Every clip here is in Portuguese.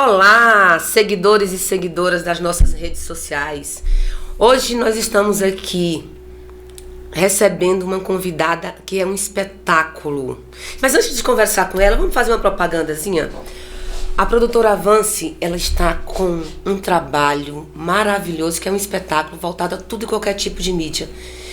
Olá, seguidores e seguidoras das nossas redes sociais. Hoje nós estamos aqui recebendo uma convidada que é um espetáculo. Mas antes de conversar com ela, vamos fazer uma propagandazinha? A produtora Avance, ela está com um trabalho maravilhoso, que é um espetáculo voltado a tudo e qualquer tipo de mídia.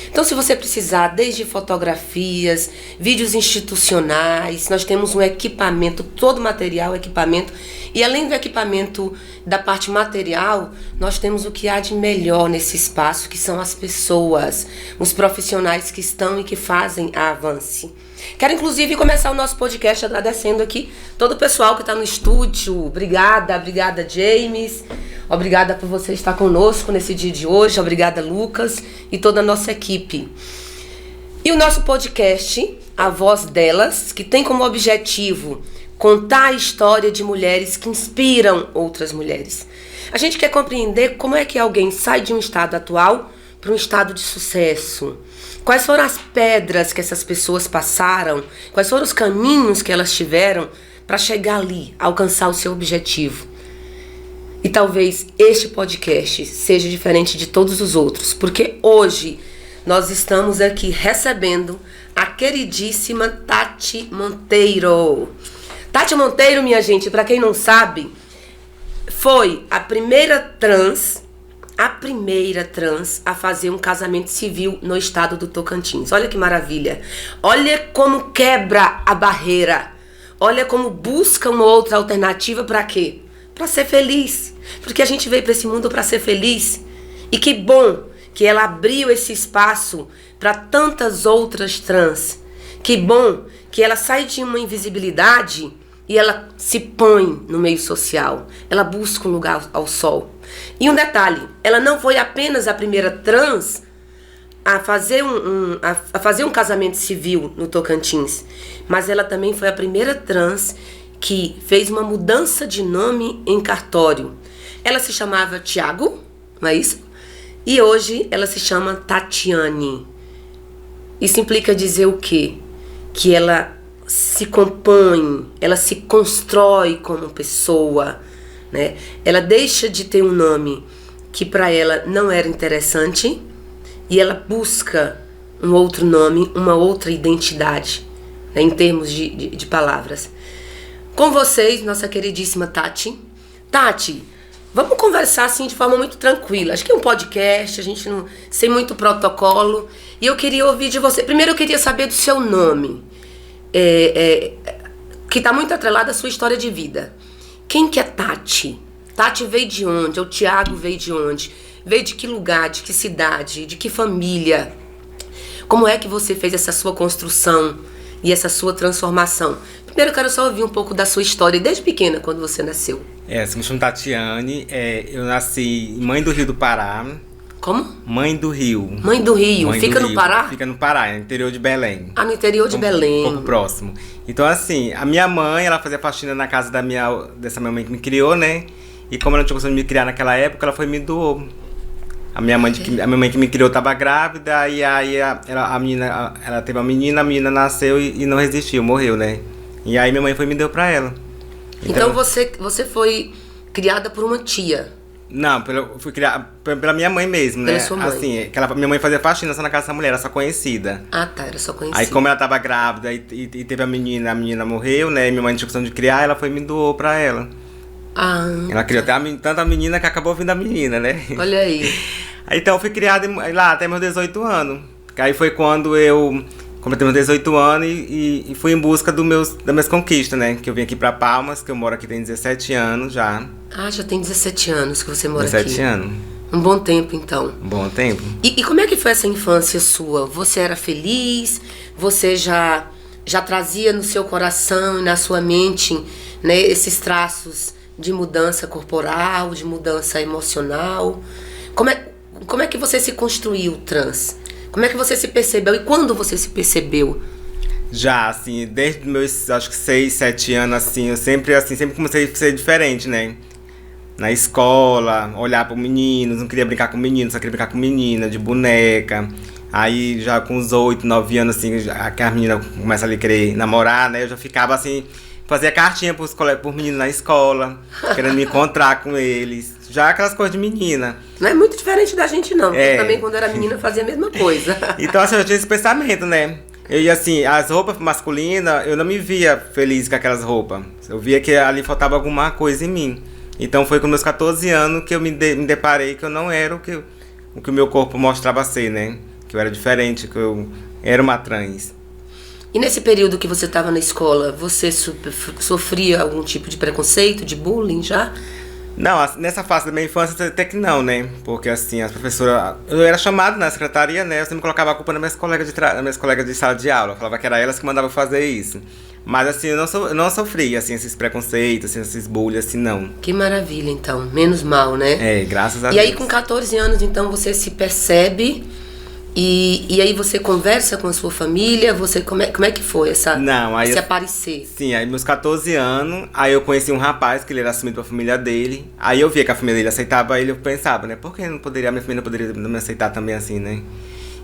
Então, se você precisar, desde fotografias, vídeos institucionais, nós temos um equipamento, todo material, equipamento, e além do equipamento da parte material, nós temos o que há de melhor nesse espaço, que são as pessoas, os profissionais que estão e que fazem a Avance. Quero, inclusive, começar o nosso podcast agradecendo aqui todo o pessoal que está no estúdio. Obrigada, James. Obrigada por você estar conosco nesse dia de hoje. Obrigada, Lucas e toda a nossa equipe. E o nosso podcast, A Voz Delas, que tem como objetivo contar a história de mulheres que inspiram outras mulheres. A gente quer compreender como é que alguém sai de um estado atual para um estado de sucesso. Quais foram as pedras que essas pessoas passaram? Quais foram os caminhos que elas tiveram para chegar ali, alcançar o seu objetivo? E talvez este podcast seja diferente de todos os outros, porque hoje nós estamos aqui recebendo a queridíssima Tati Monteiro. Tati Monteiro, minha gente, para quem não sabe, foi a primeira trans a fazer um casamento civil no estado do Tocantins. Olha que maravilha. Olha como quebra a barreira. Olha como busca uma outra alternativa para quê? Para ser feliz. Porque a gente veio para esse mundo para ser feliz. E que bom que ela abriu esse espaço para tantas outras trans. Que bom que ela sai de uma invisibilidade e ela se põe no meio social. Ela busca um lugar ao sol. E um detalhe, ela não foi apenas a primeira trans a fazer um casamento civil no Tocantins, mas ela também foi a primeira trans que fez uma mudança de nome em cartório. Ela se chamava Thiago, não é isso? E hoje ela se chama Tatiane. Isso implica dizer o quê? Que ela se compõe, ela se constrói como pessoa, né? Ela deixa de ter um nome que para ela não era interessante e ela busca um outro nome, uma outra identidade, né, em termos de palavras. Com vocês, nossa queridíssima Tati. Tati, vamos conversar assim de forma muito tranquila. Acho que é um podcast, a gente não sem muito protocolo. E eu queria ouvir de você. Primeiro eu queria saber do seu nome, que está muito atrelado à sua história de vida. Quem que é Tati? Tati veio de onde? O Thiago veio de onde? Veio de que lugar? De que cidade? De que família? Como é que você fez essa sua construção e essa sua transformação? Primeiro eu quero só ouvir um pouco da sua história, desde pequena, quando você nasceu. Eu me chamo Tatiane, eu nasci em Mãe do Rio do Pará. Como? Mãe do Rio. Mãe do Rio. Fica no Pará? Fica no Pará, no interior de Belém. Ah, no interior de Belém. Um pouco próximo. Então, assim, a minha mãe, ela fazia faxina na casa dessa minha mãe que me criou, né? E como ela não tinha conseguido me criar naquela época, ela foi e me doou. A minha mãe que me criou estava grávida, e aí ela teve uma menina, a menina nasceu e não resistiu, morreu, né? E aí minha mãe foi e me deu pra ela. Então você foi criada por uma tia? Não, fui criada pela minha mãe mesmo, né? Pela sua mãe. Assim, minha mãe fazia faxina só na casa dessa mulher, era só conhecida. Ah, tá, era só conhecida. Aí como ela tava grávida e teve a menina morreu, né? Minha mãe não tinha questão de criar, ela foi e me doou pra ela. Ah. Ela criou até tanto a menina que acabou vindo a menina, né? Olha aí. Aí então eu fui criada lá até meus 18 anos. Aí foi quando eu completei meus 18 anos e fui em busca das minhas conquistas, né? Que eu vim aqui pra Palmas, que eu moro aqui tem 17 anos já. Ah, já tem 17 anos que você mora 17 aqui. 17 anos. Um bom tempo, então. Um bom tempo. E como é que foi essa infância sua? Você era feliz? Você já trazia no seu coração e na sua mente, né, esses traços de mudança corporal, de mudança emocional? Como é que você se construiu trans? Como é que você se percebeu e quando você se percebeu? Já, assim, desde meus, acho que 6, 7 anos, assim, eu sempre comecei a ser diferente, né? Na escola, olhar para meninos, não queria brincar com meninos, só queria brincar com menina, de boneca. Aí já com uns 8, 9 anos, assim, que a menina começa a querer namorar, né? Eu já ficava assim, Fazia cartinha por meninos na escola, querendo me encontrar com eles. Já aquelas coisas de menina. Não é muito diferente da gente, não. Porque também, quando era menina, fazia a mesma coisa. Então, assim, eu tinha esse pensamento, né? E assim, as roupas masculinas, eu não me via feliz com aquelas roupas. Eu via que ali faltava alguma coisa em mim. Então foi com meus 14 anos que eu me deparei que eu não era o que o meu corpo mostrava ser, né? Que eu era diferente, que eu era uma trans. E nesse período que você estava na escola, você sofria algum tipo de preconceito, de bullying já? Não, nessa fase da minha infância até que não, né? Porque assim, as professoras... Eu era chamado na secretaria, né? Eu sempre colocava a culpa nas minhas colegas de sala de aula. Eu falava que era elas que mandavam fazer isso. Mas assim, eu não sofria, assim, esses preconceitos, assim, esses bullying, assim, não. Que maravilha, então. Menos mal, né? Graças a Deus. E aí, com 14 anos, então, você se percebe... E aí você conversa com a sua família, como é que foi esse aparecer? Sim, aí meus 14 anos, aí eu conheci um rapaz que ele era assumido pela família dele. Aí eu via que a família dele aceitava ele, eu pensava, né? Por que a minha família não poderia me aceitar também assim, né?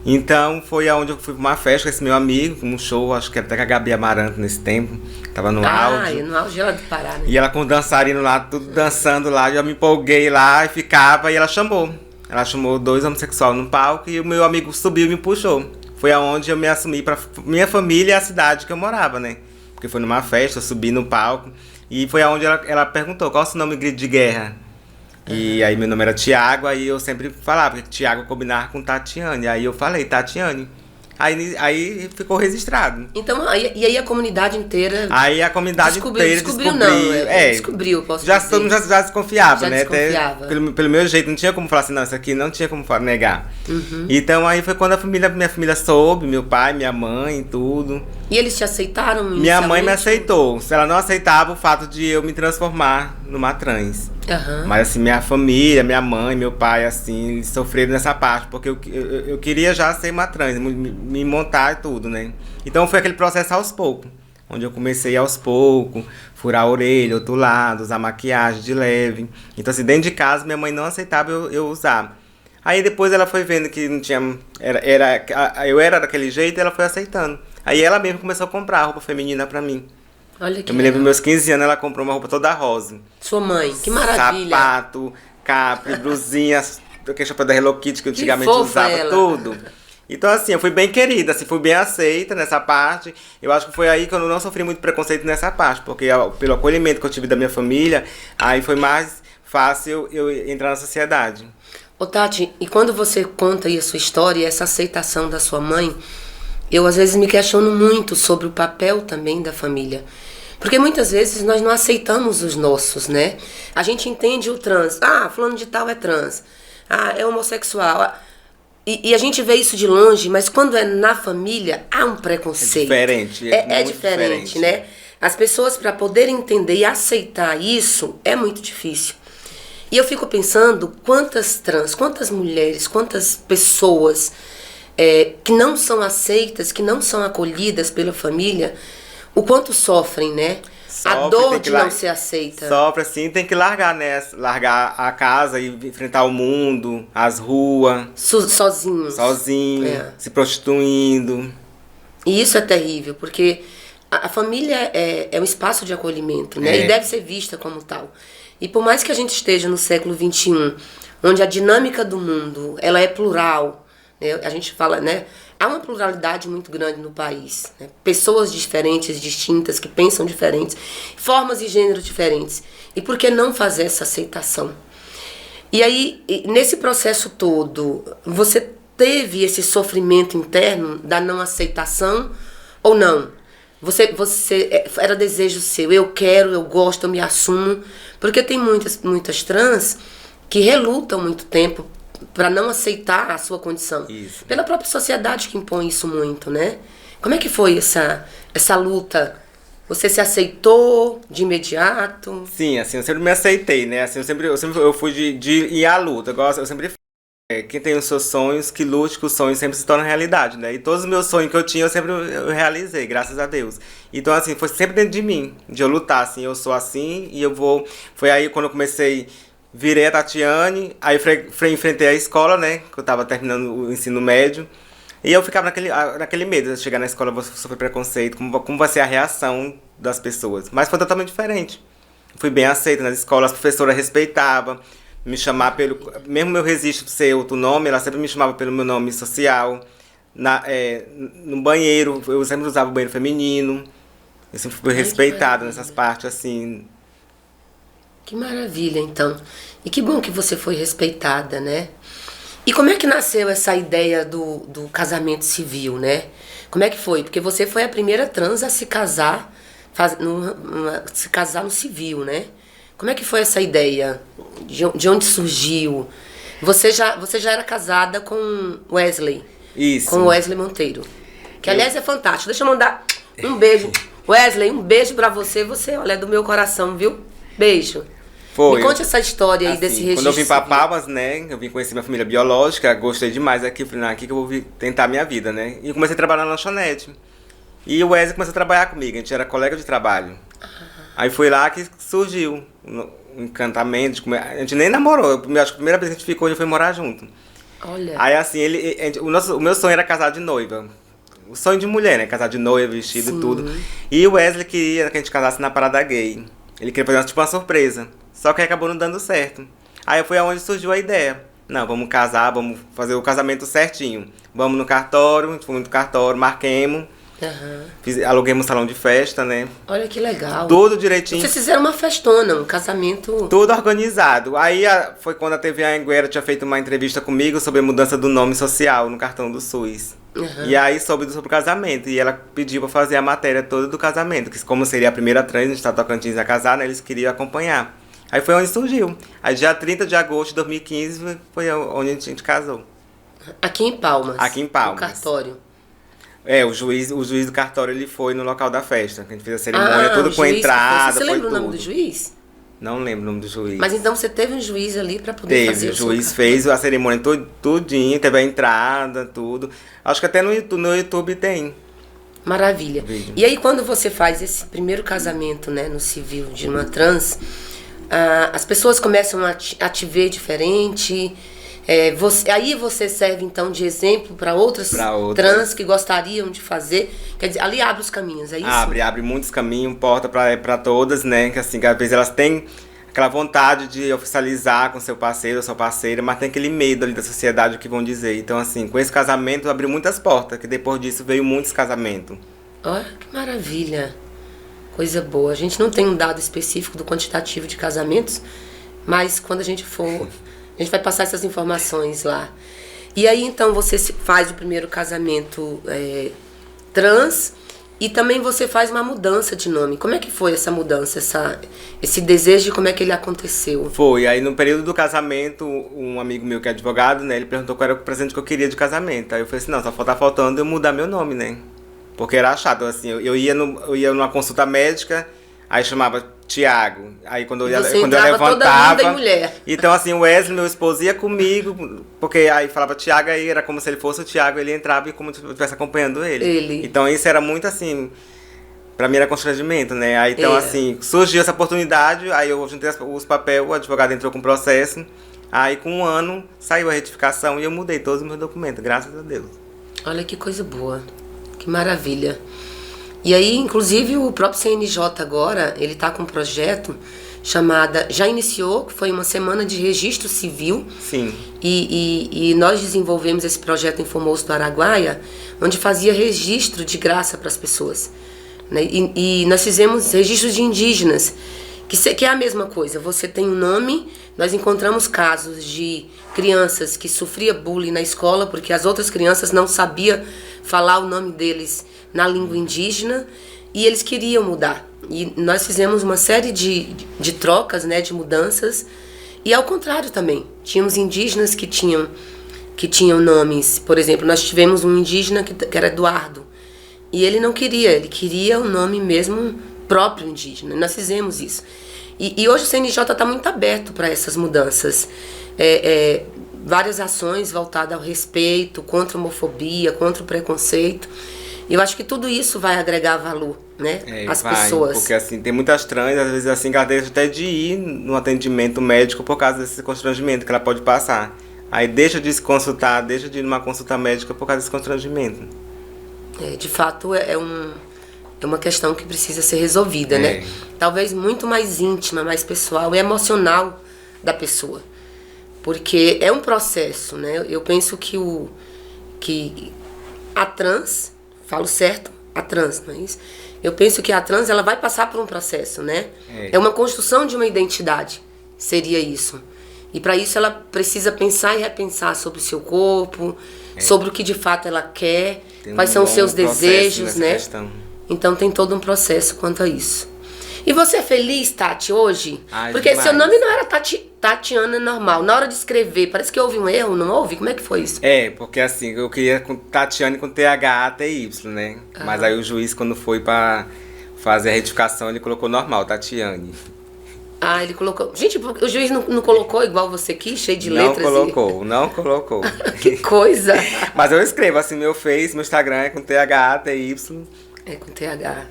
Então foi aonde eu fui pra uma festa com esse meu amigo, um show, acho que até com a Gabi Amaranto nesse tempo. Tava no auge. No auge ela do Pará, né? E ela com o dançarino lá, tudo dançando lá, eu me empolguei lá e ficava, e ela chamou. Ela chamou 2 homossexuais no palco e o meu amigo subiu e me puxou. Foi aonde eu me assumi pra minha família e a cidade que eu morava, né? Porque foi numa festa, eu subi no palco. E foi aonde ela perguntou, qual é o seu nome, grito de guerra? E aí meu nome era Tiago, aí eu sempre falava, porque Tiago combinava com Tatiane. Aí eu falei, Tatiane. Aí ficou registrado. Então, e aí a comunidade inteira... Aí a comunidade inteira descobriu. Descobriu, posso já dizer. Todo mundo já desconfiava, né? Desconfiava. Até pelo meu jeito, não tinha como falar assim, não, isso aqui não tinha como negar. Uhum. Então aí foi quando minha família soube, meu pai, minha mãe, tudo. E eles te aceitaram? Minha mãe me aceitou. Se ela não aceitava o fato de eu me transformar numa trans. Uhum. Mas assim, minha família, minha mãe, meu pai, assim, eles sofreram nessa parte, porque eu queria já ser uma trans, me montar e tudo, né? Então foi aquele processo aos poucos, onde eu comecei aos poucos, furar a orelha, outro lado, usar maquiagem de leve. Então assim, dentro de casa minha mãe não aceitava eu usar. Aí depois ela foi vendo que não tinha... eu era daquele jeito e ela foi aceitando. Aí ela mesma começou a comprar roupa feminina pra mim. Olha que eu me lembro dos meus 15 anos, ela comprou uma roupa toda rosa. Sua mãe, que maravilha. Sapato, capri, blusinha, aquele chapéu da Hello Kitty que antigamente usava, ela. tudo. Então assim, eu fui bem querida, assim, fui bem aceita nessa parte. Eu acho que foi aí que eu não sofri muito preconceito nessa parte, porque pelo acolhimento que eu tive da minha família, aí foi mais fácil eu entrar na sociedade. Ô Tati, e quando você conta aí a sua história, essa aceitação da sua mãe, eu às vezes me questiono muito sobre o papel também da família. Porque muitas vezes nós não aceitamos os nossos, né? A gente entende o trans. Fulano de tal é trans. É homossexual. E a gente vê isso de longe, mas quando é na família, há um preconceito. É diferente. É diferente, né? As pessoas, para poderem entender e aceitar isso, é muito difícil. E eu fico pensando quantas trans, quantas mulheres, quantas pessoas que não são aceitas, que não são acolhidas pela família, o quanto sofrem, né? A dor de não ser aceita. Sofre, assim, tem que largar, né? Largar a casa e enfrentar o mundo, as ruas. Sozinhos. Se prostituindo. E isso é terrível, porque a família é um espaço de acolhimento, né? E deve ser vista como tal. E por mais que a gente esteja no século XXI, onde a dinâmica do mundo ela é plural, né? A gente fala, né? Há uma pluralidade muito grande no país, né? Pessoas diferentes, distintas, que pensam diferentes, formas e gêneros diferentes. E por que não fazer essa aceitação? E aí, nesse processo todo, você teve esse sofrimento interno da não aceitação ou não? Você era desejo seu, eu quero, eu gosto, eu me assumo. Porque tem muitas trans que relutam muito tempo para não aceitar a sua condição. Isso. Pela própria sociedade que impõe isso muito, né? Como é que foi essa luta? Você se aceitou de imediato? Sim, assim, eu sempre me aceitei, né? Assim, eu fui de ir à luta. Eu sempre quem tem os seus sonhos, que lute, que os sonhos sempre se tornam realidade, né? E todos os meus sonhos que eu tinha, eu realizei, graças a Deus. Então, assim, foi sempre dentro de mim, de eu lutar, assim, eu sou assim e eu vou... Foi aí quando eu comecei... Virei a Tatiane, aí enfrentei a escola, né? Que eu tava terminando o ensino médio. E eu ficava naquele medo de chegar na escola, vou sofrer preconceito, como vai ser a reação das pessoas. Mas foi totalmente diferente. Fui bem aceita nas escolas, as professoras respeitavam, me chamar pelo... Mesmo meu registro ser outro nome, ela sempre me chamava pelo meu nome social. No banheiro, eu sempre usava o banheiro feminino. Eu sempre fui respeitada nessas partes, assim. Que maravilha, então. E que bom que você foi respeitada, né? E como é que nasceu essa ideia do casamento civil, né? Como é que foi? Porque você foi a primeira trans a se casar, se casar no civil, né? Como é que foi essa ideia? De onde surgiu? Você já era casada com Wesley. Isso. Com Wesley Monteiro. Que, aliás, é fantástico. Deixa eu mandar um beijo. Wesley, um beijo pra você. Você, olha, é do meu coração, viu? Beijo. Foi. Me conte essa história aí, assim, desse registro. Quando eu vim pra civil. Palmas, né, eu vim conhecer minha família biológica, gostei demais aqui, falei, aqui que eu vou tentar a minha vida, né. E comecei a trabalhar na lanchonete. E o Wesley começou a trabalhar comigo, a gente era colega de trabalho. Aí foi lá que surgiu um encantamento, a gente nem namorou, acho que a primeira vez que a gente ficou, a gente foi morar junto. Olha. Aí assim, o meu sonho era casar de noiva. O sonho de mulher, né, casar de noiva, vestido e tudo. E o Wesley queria que a gente casasse na parada gay. Ele queria fazer tipo uma surpresa. Só que acabou não dando certo. Aí foi aonde surgiu a ideia. Não, vamos casar, vamos fazer o casamento certinho. Vamos no cartório, a gente foi no cartório, marquemos. Aluguemos um salão de festa, né? Olha que legal. Tudo direitinho. Vocês fizeram uma festona, um casamento... Tudo organizado. Aí foi quando a TV Anhanguera tinha feito uma entrevista comigo sobre a mudança do nome social no cartão do SUS. E aí soube sobre o casamento. E ela pediu pra fazer a matéria toda do casamento. Que como seria a primeira trans, a gente tá Tocantins a casar, né? Eles queriam acompanhar. Aí foi onde surgiu. Aí dia 30 de agosto de 2015 foi onde a gente casou. Aqui em Palmas. Aqui em Palmas. No cartório. O juiz do cartório, ele foi no local da festa. Que a gente fez a cerimônia, tudo com entrada. Você lembra o nome do juiz? Não lembro o nome do juiz. Mas então você teve um juiz ali pra poder fazer o juiz fez a cerimônia tudinho, teve a entrada, tudo. Acho que até no YouTube tem. Maravilha. Vídeo. E aí quando você faz esse primeiro casamento, né, no civil de uma trans, as pessoas começam a te ver diferente. Aí você serve então de exemplo para outras trans que gostariam de fazer. Quer dizer, ali abre os caminhos, é isso? Abre muitos caminhos, porta para todas, né? Que assim, que às vezes elas têm aquela vontade de oficializar com seu parceiro ou sua parceira, mas tem aquele medo ali da sociedade, o que vão dizer. Então, assim, com esse casamento abriu muitas portas, que depois disso veio muitos casamentos. Olha que maravilha. Coisa boa. A gente não tem um dado específico do quantitativo de casamentos, mas quando a gente for, a gente vai passar essas informações lá. E aí, então, você faz o primeiro casamento trans e também você faz uma mudança de nome. Como é que foi essa mudança, esse desejo, como é que ele aconteceu? Foi, aí no período do casamento, um amigo meu que é advogado, né, ele perguntou qual era o presente que eu queria de casamento. Aí eu falei assim, não, só tá faltando eu mudar meu nome, né? Porque era chato, assim, eu ia numa consulta médica, aí chamava Tiago. Aí quando eu levantava... Toda linda e mulher. Então, assim, o Wesley, meu esposo, ia comigo, porque aí falava Tiago, aí era como se ele fosse o Tiago, ele entrava e como se eu estivesse acompanhando ele. Então isso era muito assim, pra mim era constrangimento, né? Aí então, assim, surgiu essa oportunidade, aí eu juntei os papéis, o advogado entrou com o processo, aí com um ano saiu a retificação e eu mudei todos os meus documentos, graças a Deus. Olha que coisa boa. Que maravilha. E aí, inclusive, o próprio CNJ agora, ele está com um projeto já iniciou, que foi uma semana de registro civil. Sim. E nós desenvolvemos esse projeto em Formoso do Araguaia, onde fazia registro de graça para as pessoas. Né? E nós fizemos registros de indígenas, que é a mesma coisa. Você tem um nome, nós encontramos casos de crianças que sofriam bullying na escola, porque as outras crianças não sabiam falar o nome deles na língua indígena, e eles queriam mudar. E nós fizemos uma série de trocas, né, de mudanças, e ao contrário também. Tínhamos indígenas que tinham nomes, por exemplo, nós tivemos um indígena que era Eduardo, e ele não queria, ele queria o nome mesmo próprio indígena. Nós fizemos isso. E hoje o CNJ está muito aberto para essas mudanças. Várias ações voltadas ao respeito, contra a homofobia, contra o preconceito. Eu acho que tudo isso vai agregar valor, né, às pessoas. Porque assim, tem muitas trans, às vezes assim, que ela deixa até de ir no atendimento médico por causa desse constrangimento que ela pode passar. Aí deixa de se consultar, deixa de ir numa consulta médica por causa desse constrangimento. De fato, é uma questão que precisa ser resolvida, né? Talvez muito mais íntima, mais pessoal e emocional da pessoa. Porque é um processo, né? Eu penso que a trans, falo certo, a trans, não é isso? Eu penso que a trans, ela vai passar por um processo, né? É uma construção de uma identidade, seria isso. E para isso ela precisa pensar e repensar sobre o seu corpo, sobre o que de fato ela quer, quais são os seus desejos, né? Questão. Então tem todo um processo quanto a isso. E você é feliz, Tati, hoje? Porque demais. Seu nome não era Tatiana normal. Na hora de escrever, parece que houve um erro, não houve? Como é que foi isso? Porque assim, eu queria com Tatiane com THATY, né? Mas aí o juiz, quando foi pra fazer a retificação, ele colocou normal, Tatiane. Ele colocou... Gente, o juiz não colocou igual você aqui, cheio de letras? Não colocou. Que coisa! Mas eu escrevo assim, meu Instagram é com THATY. É com TH.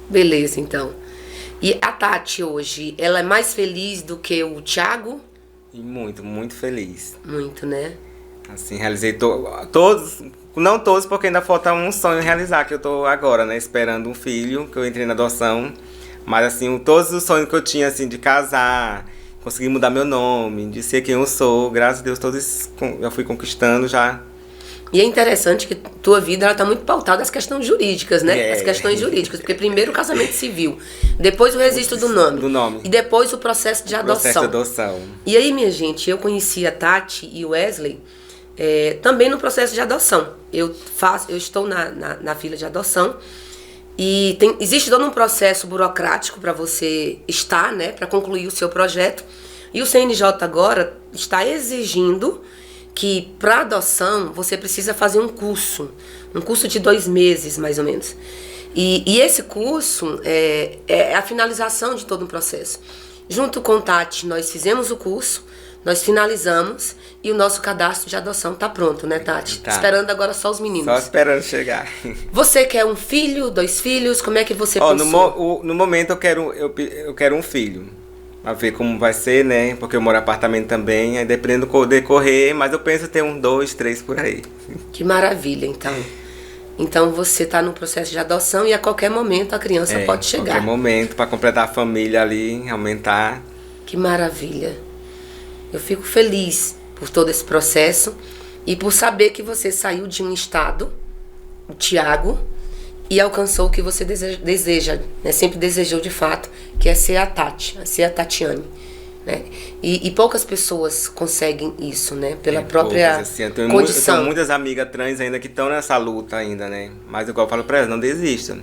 Beleza, então. E a Tati hoje, ela é mais feliz do que o Thiago? E muito, muito feliz. Muito, né? Assim, realizei todos, não todos, porque ainda falta um sonho realizar, que eu tô agora, né? Esperando um filho, que eu entrei na adoção. Mas assim, todos os sonhos que eu tinha, assim, de casar, conseguir mudar meu nome, de ser quem eu sou, graças a Deus, todos eu fui conquistando já. E é interessante que tua vida ela tá muito pautada às questões jurídicas, né? As questões jurídicas. Porque primeiro o casamento civil, depois o registro do nome. E depois o processo de adoção. E aí, minha gente, eu conheci a Tati e o Wesley também no processo de adoção. Eu estou na fila de adoção. E existe todo um processo burocrático para você estar, né? Para concluir o seu projeto. E o CNJ agora está exigindo que para adoção você precisa fazer um curso de 2 meses, mais ou menos. E esse curso é a finalização de todo um processo. Junto com o Tati, nós fizemos o curso, nós finalizamos e o nosso cadastro de adoção está pronto, né, Tati? Tá. Esperando agora só os meninos. Só esperando chegar. Você quer um filho, 2 filhos? Como é que você pensou? No momento eu quero um filho. A ver como vai ser, né? Porque eu moro em apartamento também, aí dependendo do decorrer, mas eu penso ter 1, 2, 3 por aí. Que maravilha, então. Então você está no processo de adoção e a qualquer momento a criança pode chegar. A qualquer momento, para completar a família ali, aumentar. Que maravilha. Eu fico feliz por todo esse processo e por saber que você saiu de um estado, o Thiago, e alcançou o que você deseja, né? Sempre desejou de fato, que é ser a Tati, ser a Tatiane, né? E poucas pessoas conseguem isso, né? Pela própria poucas, assim, eu condição. tenho muitas amigas trans ainda que estão nessa luta ainda, né? Mas igual eu falo pra elas, não desistam.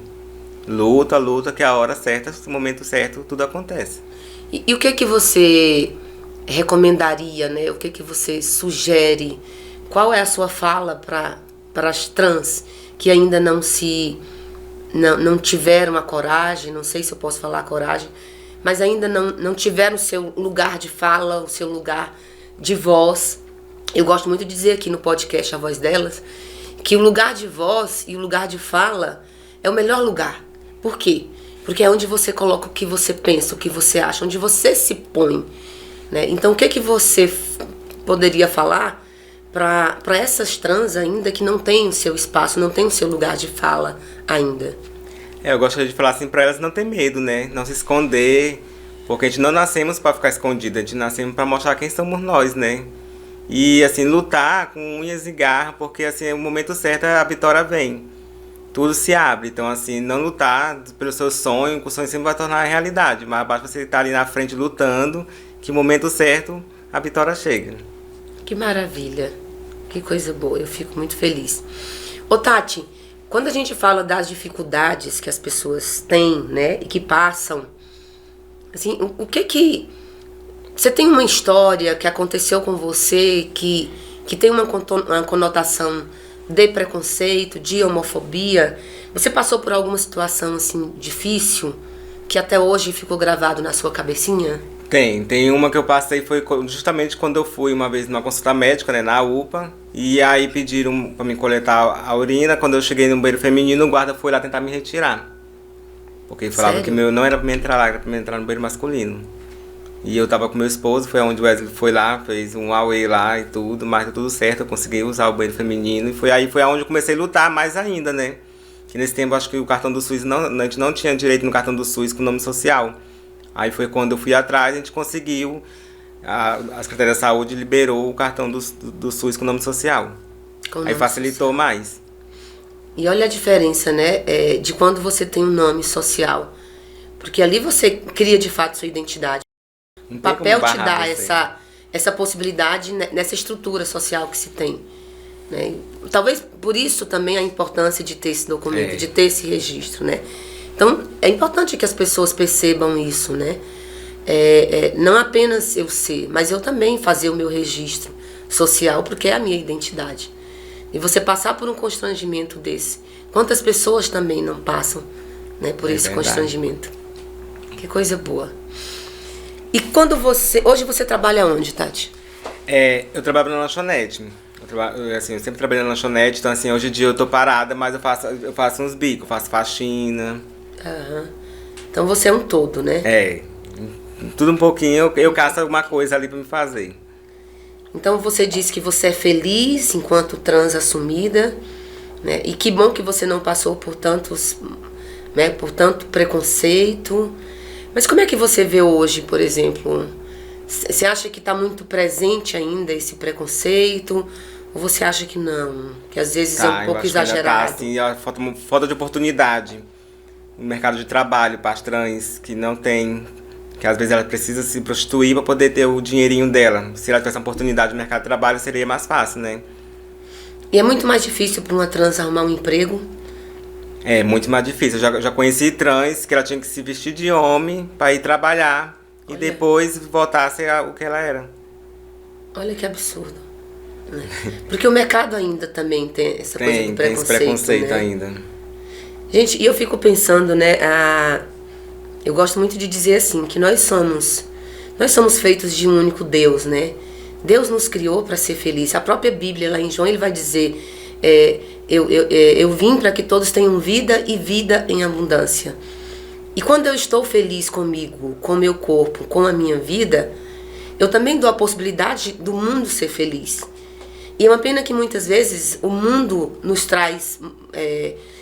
Luta, que a hora certa, no momento certo, tudo acontece. E o que você recomendaria, né? O que você sugere? Qual é a sua fala para as trans que ainda não tiveram a coragem, não sei se eu posso falar coragem, mas ainda não tiveram o seu lugar de fala, o seu lugar de voz. Eu gosto muito de dizer aqui no podcast A Voz Delas, que o lugar de voz e o lugar de fala é o melhor lugar. Por quê? Porque é onde você coloca o que você pensa, o que você acha, onde você se põe, né? Então o que você poderia falar para essas trans ainda que não tem o seu espaço, não tem o seu lugar de fala ainda? Eu gostaria de falar assim para elas não ter medo, né? Não se esconder, porque a gente não nascemos para ficar escondida, a gente nascemos para mostrar quem somos nós, né? E assim, lutar com unhas e garra, porque assim, o momento certo a vitória vem. Tudo se abre, então assim, não lutar pelo seu sonho, que o sonho sempre vai tornar a realidade, mas basta você estar ali na frente lutando, que no momento certo a vitória chega. Que maravilha. Que coisa boa, eu fico muito feliz. Ô Tati, quando a gente fala das dificuldades que as pessoas têm, né, e que passam, assim, o que você tem uma história que aconteceu com você que tem uma conotação de preconceito, de homofobia? Você passou por alguma situação assim difícil que até hoje ficou gravado na sua cabecinha? Tem uma que eu passei, foi justamente quando eu fui uma vez numa consulta médica, né, na UPA, e aí pediram pra me coletar a urina. Quando eu cheguei no banheiro feminino, o guarda foi lá tentar me retirar, porque ele falava que não era pra me entrar lá, era pra me entrar no banheiro masculino. E eu tava com meu esposo, foi onde o Wesley foi lá, fez um auê lá e tudo, mas deu tudo certo, eu consegui usar o banheiro feminino. E foi onde eu comecei a lutar mais ainda, né? Que nesse tempo acho que o cartão do SUS, a gente não tinha direito no cartão do SUS com nome social. Aí foi quando eu fui atrás, a gente conseguiu, a Secretaria da Saúde liberou o cartão do SUS com nome social. Aí facilitou mais. E olha a diferença, né, de quando você tem um nome social. Porque ali você cria de fato sua identidade. O papel te dá essa possibilidade nessa estrutura social que se tem. Né? Talvez por isso também a importância de ter esse documento, de ter esse registro. Né? Então é importante que as pessoas percebam isso. Né? Não apenas eu ser, mas eu também fazer o meu registro social, porque é a minha identidade. E você passar por um constrangimento desse. Quantas pessoas também não passam, né, por esse constrangimento? Que coisa boa. E quando hoje você trabalha onde, Tati? Eu trabalho na lanchonete. Eu sempre trabalhei na lanchonete, então assim, hoje em dia eu tô parada, mas eu faço uns bicos, faço faxina. Aham. Então você é um todo, né? Tudo um pouquinho, eu caço alguma coisa ali pra me fazer. Então você disse que você é feliz enquanto trans assumida, né? E que bom que você não passou por tantos, né, por tanto preconceito. Mas como é que você vê hoje, por exemplo? Você acha que está muito presente ainda esse preconceito? Ou você acha que não? Que às vezes é um pouco exagerado? Que ainda tá, assim, falta de oportunidade no mercado de trabalho para as trans que não tem, que às vezes ela precisa se prostituir para poder ter o dinheirinho dela. Se ela tivesse uma oportunidade no mercado de trabalho, seria mais fácil, né? E é muito mais difícil para uma trans arrumar um emprego? É muito mais difícil. Eu já conheci trans que ela tinha que se vestir de homem para ir trabalhar. E depois voltar a ser o que ela era. Olha que absurdo. Né? Porque o mercado ainda também tem essa coisa do preconceito. Tem esse preconceito, né? ainda. Gente, e eu fico pensando, né? Eu gosto muito de dizer assim, que nós somos feitos de um único Deus, né? Deus nos criou para ser feliz. A própria Bíblia, lá em João, ele vai dizer... eu vim para que todos tenham vida e vida em abundância. E quando eu estou feliz comigo, com o meu corpo, com a minha vida, eu também dou a possibilidade do mundo ser feliz. E é uma pena que muitas vezes o mundo nos traz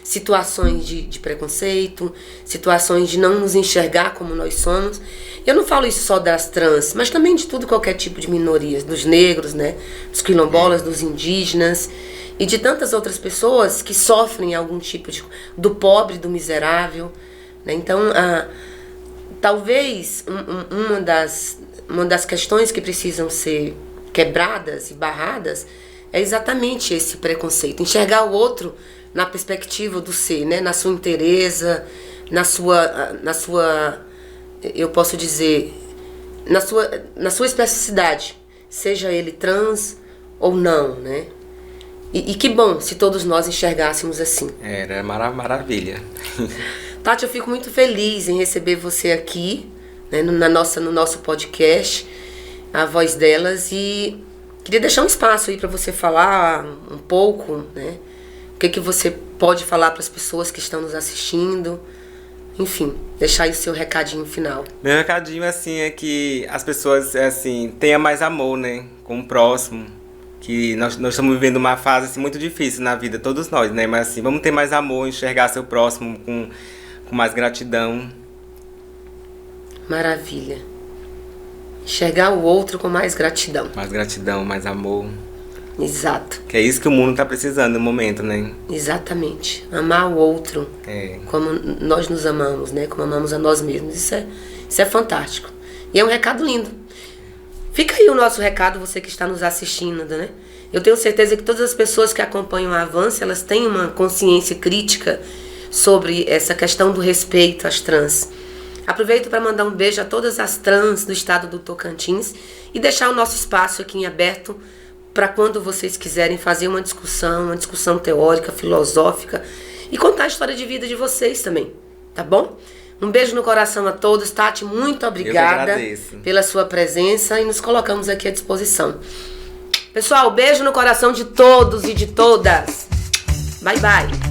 situações de preconceito, situações de não nos enxergar como nós somos. Eu não falo isso só das trans, mas também de qualquer tipo de minorias, dos negros, né, dos quilombolas, dos indígenas e de tantas outras pessoas que sofrem algum tipo do pobre, do miserável. Né? Então, talvez uma das questões que precisam ser quebradas e barradas é exatamente esse preconceito. Enxergar o outro na perspectiva do ser, né? Na sua inteireza, na sua, eu posso dizer, na sua especificidade, seja ele trans ou não, né? E que bom se todos nós enxergássemos assim. Era maravilha. Tati, eu fico muito feliz em receber você aqui, né, no nosso podcast, A Voz Delas, e queria deixar um espaço aí para você falar um pouco, né, o que você pode falar para as pessoas que estão nos assistindo, enfim, deixar aí o seu recadinho final. Meu recadinho, assim, é que as pessoas, assim, tenham mais amor, né, com o próximo, que nós estamos vivendo uma fase, assim, muito difícil na vida, todos nós, né, mas, assim, vamos ter mais amor, enxergar seu próximo com mais gratidão. Maravilha. Enxergar o outro com mais gratidão. Mais gratidão, mais amor. Exato. Que é isso que o mundo está precisando no momento, né? Exatamente. Amar o outro como nós nos amamos, né? Como amamos a nós mesmos. Isso é fantástico. E é um recado lindo. Fica aí o nosso recado, você que está nos assistindo, né? Eu tenho certeza que todas as pessoas que acompanham a Avance, elas têm uma consciência crítica sobre essa questão do respeito às trans. Aproveito para mandar um beijo a todas as trans do estado do Tocantins e deixar o nosso espaço aqui em aberto para quando vocês quiserem fazer uma discussão teórica, filosófica e contar a história de vida de vocês também, tá bom? Um beijo no coração a todos. Tati, muito obrigada pela sua presença e nos colocamos aqui à disposição. Pessoal, beijo no coração de todos e de todas. Bye, bye.